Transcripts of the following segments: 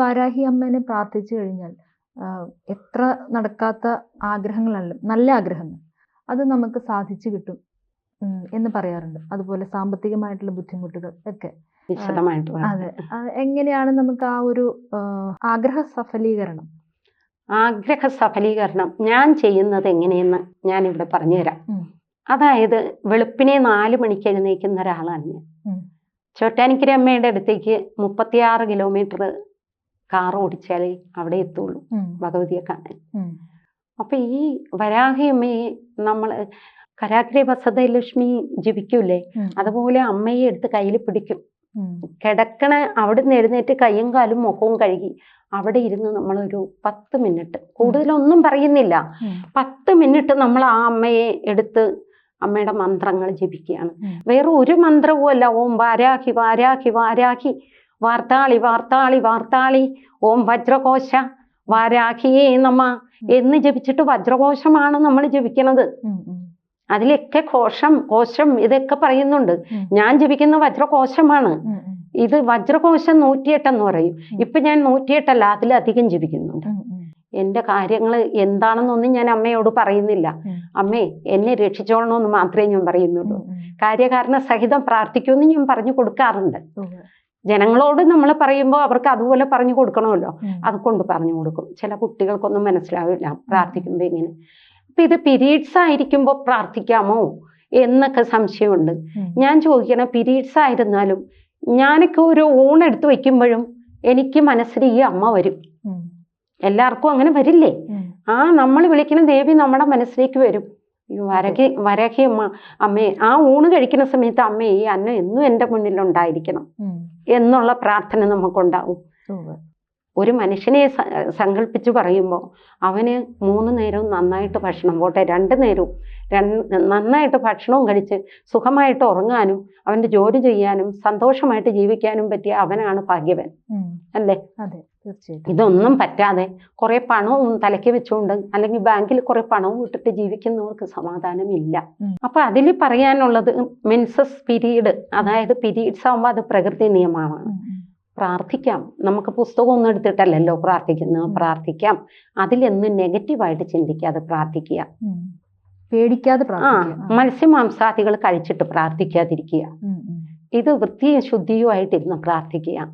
വാരാഹി അമ്മേനെ പ്രാർത്ഥിച്ചു കഴിഞ്ഞാൽ എത്ര നടക്കാത്ത ആഗ്രഹങ്ങളാണല്ലോ, നല്ല ആഗ്രഹങ്ങൾ അത് നമുക്ക് സാധിച്ചു കിട്ടും എന്ന് പറയാറുണ്ട്. അതുപോലെ സാമ്പത്തികമായിട്ടുള്ള ബുദ്ധിമുട്ടുകൾ ഒക്കെ വിശദമായിട്ട് അതെ. എങ്ങനെയാണ് നമുക്ക് ആ ഒരു ആഗ്രഹ സഫലീകരണം ഞാൻ ചെയ്യുന്നത് എങ്ങനെയെന്ന് ഞാനിവിടെ പറഞ്ഞുതരാം. അതായത് വെളുപ്പിനെ 4 മണിക്ക് എഴുന്നേൽക്കുന്ന ഒരാളാണ് ഞാൻ. ചോറ്റാനിക്കര അമ്മയുടെ അടുത്തേക്ക് 36 കിലോമീറ്റർ കാർ ഓടിച്ചാലേ അവിടെ എത്തുള്ളൂ ഭഗവതിയെ കാണാൻ. അപ്പൊ ഈ വരാഹി അമ്മയെ നമ്മൾ കരാഗ്രെ വസതലക്ഷ്മി ജപിക്കൂലേ, അതുപോലെ അമ്മയെ എടുത്ത് കയ്യിൽ പിടിക്കും. കിടക്കണ അവിടുന്ന് എഴുന്നേറ്റ് കയ്യും കാലും മുഖവും കഴുകി അവിടെ ഇരുന്ന് നമ്മളൊരു 10 മിനിറ്റ്, കൂടുതലൊന്നും പറയുന്നില്ല, 10 മിനിറ്റ് നമ്മൾ ആ അമ്മയെ എടുത്ത് അമ്മയുടെ മന്ത്രങ്ങൾ ജപിക്കുകയാണ്. വേറെ ഒരു മന്ത്രവും അല്ല. ഓം വാരാഹി വാരാഹി വാരാഹി വാർത്താളി വാർത്താളി വാർത്താളി ഓം വജ്രകോശ വാരാഹിയേ നമ എന്ന് ജപിച്ചിട്ട് വജ്രകോശമാണ് നമ്മൾ ജപിക്കണത്. അതിലൊക്കെ കോശം ഇതൊക്കെ പറയുന്നുണ്ട്. ഞാൻ ജപിക്കുന്ന വജ്രകോശമാണ്. ഇത് വജ്രകോശം 108 എന്ന് പറയും. ഇപ്പൊ ഞാൻ 108 അല്ല, അതിലധികം ജപിക്കുന്നുണ്ട്. എന്റെ കാര്യങ്ങൾ എന്താണെന്നൊന്നും ഞാൻ അമ്മയോട് പറയുന്നില്ല. അമ്മേ എന്നെ രക്ഷിച്ചോളണമെന്ന് മാത്രമേ ഞാൻ പറയുന്നുള്ളൂ. കാര്യകാരണ സഹിതം പ്രാർത്ഥിക്കുമെന്ന് ഞാൻ പറഞ്ഞു കൊടുക്കാറുണ്ട്. ജനങ്ങളോട് നമ്മൾ പറയുമ്പോൾ അവർക്ക് അതുപോലെ പറഞ്ഞു കൊടുക്കണമല്ലോ, അതുകൊണ്ട് പറഞ്ഞു കൊടുക്കും. ചില കുട്ടികൾക്കൊന്നും മനസ്സിലാവില്ല പ്രാർത്ഥിക്കുമ്പോൾ ഇങ്ങനെ. അപ്പൊ ഇത് പീരീഡ്സ് ആയിരിക്കുമ്പോൾ പ്രാർത്ഥിക്കാമോ എന്നൊക്കെ സംശയമുണ്ട്. ഞാൻ ചോദിക്കണ പീരീഡ്സ് ആയിരുന്നാലും ഞാനൊക്കെ ഒരു ഊണെടുത്ത് വെക്കുമ്പോഴും എനിക്ക് മനസ്സിൽ ഈ അമ്മ വരും. എല്ലാവർക്കും അങ്ങനെ വരില്ലേ? നമ്മൾ വിളിക്കുന്ന ദേവി നമ്മുടെ മനസ്സിലേക്ക് വരും. വരാഹി അമ്മേ, ആ ഊണ് കഴിക്കുന്ന സമയത്ത് അമ്മേ ഈ അന്നം എന്നും എൻ്റെ മുന്നിൽ ഉണ്ടായിരിക്കണം എന്നുള്ള പ്രാർത്ഥന നമുക്കുണ്ടാവും. ഒരു മനുഷ്യനെ സങ്കല്പിച്ച് പറയുമ്പോൾ അവന് 3 നേരവും നന്നായിട്ട് ഭക്ഷണം, പോട്ടെ 2 നേരവും നന്നായിട്ട് ഭക്ഷണവും കഴിച്ച് സുഖമായിട്ട് ഉറങ്ങാനും അവൻ്റെ ജോലി ചെയ്യാനും സന്തോഷമായിട്ട് ജീവിക്കാനും പറ്റിയ അവനാണ് ഭാഗ്യവൻ, അല്ലേ? അതെ, തീർച്ചയായിട്ടും. ഇതൊന്നും പറ്റാതെ കുറെ പണവും തലയ്ക്ക് വെച്ചുകൊണ്ട് അല്ലെങ്കിൽ ബാങ്കിൽ കുറെ പണവും ഇട്ടിട്ട് ജീവിക്കുന്നവർക്ക് സമാധാനമില്ല. അപ്പൊ അതിൽ പറയാനുള്ളത് മെൻസസ് പീരീഡ്, അതായത് പീരീഡ്സ് ആകുമ്പോൾ അത് പ്രകൃതി നിയമമാണ്. പ്രാർത്ഥിക്കാം. നമുക്ക് പുസ്തകമൊന്നും എടുത്തിട്ടല്ലല്ലോ പ്രാർത്ഥിക്കാം. അതിലെന്നും നെഗറ്റീവായിട്ട് ചിന്തിക്കാതെ പ്രാർത്ഥിക്കുക. പേടിക്കാതെ മത്സ്യമാംസാദികൾ കഴിച്ചിട്ട് പ്രാർത്ഥിക്കാതിരിക്കുക. ഇത് വൃത്തിയും ശുദ്ധിയുമായിട്ടിരുന്ന് പ്രാർത്ഥിക്കുക.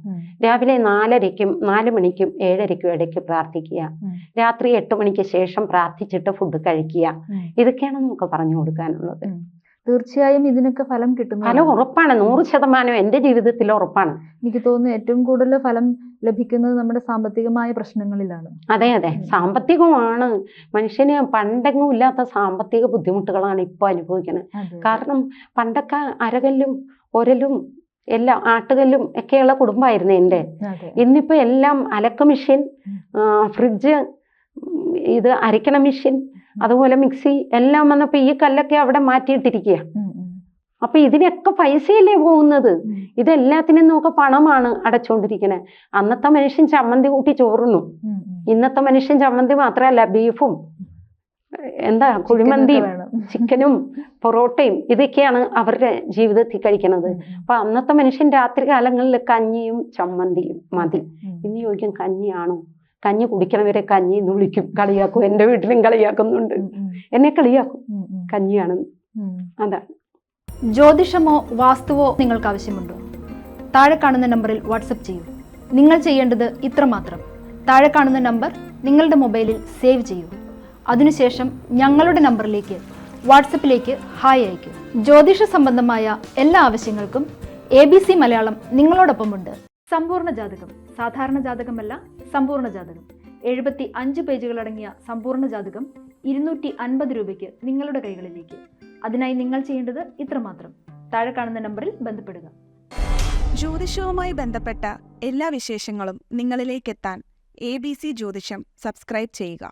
രാവിലെ 4 മണിക്കും 7:30ക്കും ഇടയ്ക്ക് പ്രാർത്ഥിക്കുക. രാത്രി 8 മണിക്ക് ശേഷം പ്രാർത്ഥിച്ചിട്ട് ഫുഡ് കഴിക്കുക. ഇതൊക്കെയാണ് നമുക്ക് പറഞ്ഞു കൊടുക്കാനുള്ളത്. തീർച്ചയായും ഇതിനൊക്കെ ഫലം കിട്ടുന്നു. ഫലം ഉറപ്പാണ്, 100% എൻ്റെ ജീവിതത്തിൽ ഉറപ്പാണ്. എനിക്ക് തോന്നുന്നു ഏറ്റവും കൂടുതൽ ഫലം ലഭിക്കുന്നത് നമ്മുടെ സാമ്പത്തികമായ പ്രശ്നങ്ങളിലാണ്. അതെ, സാമ്പത്തികമാണ്. മനുഷ്യന് പണ്ടെങ്ങും ഇല്ലാത്ത സാമ്പത്തിക ബുദ്ധിമുട്ടുകളാണ് ഇപ്പൊ അനുഭവിക്കുന്നത്. കാരണം പണ്ടൊക്കെ അരകല്ലും ഒരലും എല്ലാം ആട്ടുകല്ലും ഒക്കെയുള്ള കുടുംബമായിരുന്നു എൻ്റെ. ഇന്നിപ്പോ എല്ലാം അലക്ക് മെഷീൻ, ഫ്രിഡ്ജ്, ഇത് അരക്കണ മെഷീൻ, അതുപോലെ മിക്സി എല്ലാം വന്നപ്പോ ഈ കല്ലൊക്കെ അവിടെ മാറ്റിയിട്ടിരിക്കുക. അപ്പൊ ഇതിനൊക്കെ പൈസയല്ലേ പോകുന്നത്? ഇതെല്ലാത്തിനും നമുക്ക് പണമാണ് അടച്ചുകൊണ്ടിരിക്കണേ. അന്നത്തെ മനുഷ്യൻ ചമ്മന്തി കൂട്ടി ചോറുന്നു. ഇന്നത്തെ മനുഷ്യൻ ചമ്മന്തി മാത്രമല്ല, ബീഫും കുഴിമന്തിയും ചിക്കനും പൊറോട്ടയും ഇതൊക്കെയാണ് അവരുടെ ജീവിതത്തിൽ കഴിക്കണത്. അപ്പൊ അന്നത്തെ മനുഷ്യൻ രാത്രി കാലങ്ങളിൽ കഞ്ഞിയും ചമ്മന്തിയും മതി. ഇന്ന് ചോദിക്കും കഞ്ഞിയാണോ? കഞ്ഞി കുടിക്കണവരെ കഞ്ഞി എന്ന് വിളിക്കും, കളിയാക്കും. എൻ്റെ വീട്ടിലും കളിയാക്കുന്നുണ്ട്, എന്നെ കളിയാക്കും കഞ്ഞിയാണെന്ന്. അതാണ്. ജ്യോതിഷമോ വാസ്തുവോ നിങ്ങൾക്ക് ആവശ്യമുണ്ടോ? താഴെ കാണുന്ന നമ്പറിൽ വാട്സപ്പ് ചെയ്യൂ. നിങ്ങൾ ചെയ്യേണ്ടത് ഇത്രമാത്രം: താഴെ കാണുന്ന നമ്പർ നിങ്ങളുടെ മൊബൈലിൽ സേവ് ചെയ്യൂ. അതിനുശേഷം ഞങ്ങളുടെ നമ്പറിലേക്ക് വാട്സപ്പിലേക്ക് ഹായ് അയക്കൂ. ജ്യോതിഷ സംബന്ധമായ എല്ലാ ആവശ്യങ്ങൾക്കും ABC മലയാളം നിങ്ങളോടൊപ്പമുണ്ട്. സമ്പൂർണ്ണ ജാതകം, സാധാരണ ജാതകമല്ല, സമ്പൂർണ്ണ ജാതകം. 75 പേജുകളടങ്ങിയ സമ്പൂർണ്ണ ജാതകം 250 രൂപയ്ക്ക് നിങ്ങളുടെ കൈകളിലേക്ക്. അതിനായി നിങ്ങൾ ചെയ്യേണ്ടത് ഇത്രമാത്രം: താഴെ കാണുന്ന നമ്പറിൽ ബന്ധപ്പെടുക. ജ്യോതിഷവുമായി ബന്ധപ്പെട്ട എല്ലാ വിശേഷങ്ങളും നിങ്ങളിലേക്കെത്താൻ ABC ജ്യോതിഷം സബ്സ്ക്രൈബ് ചെയ്യുക.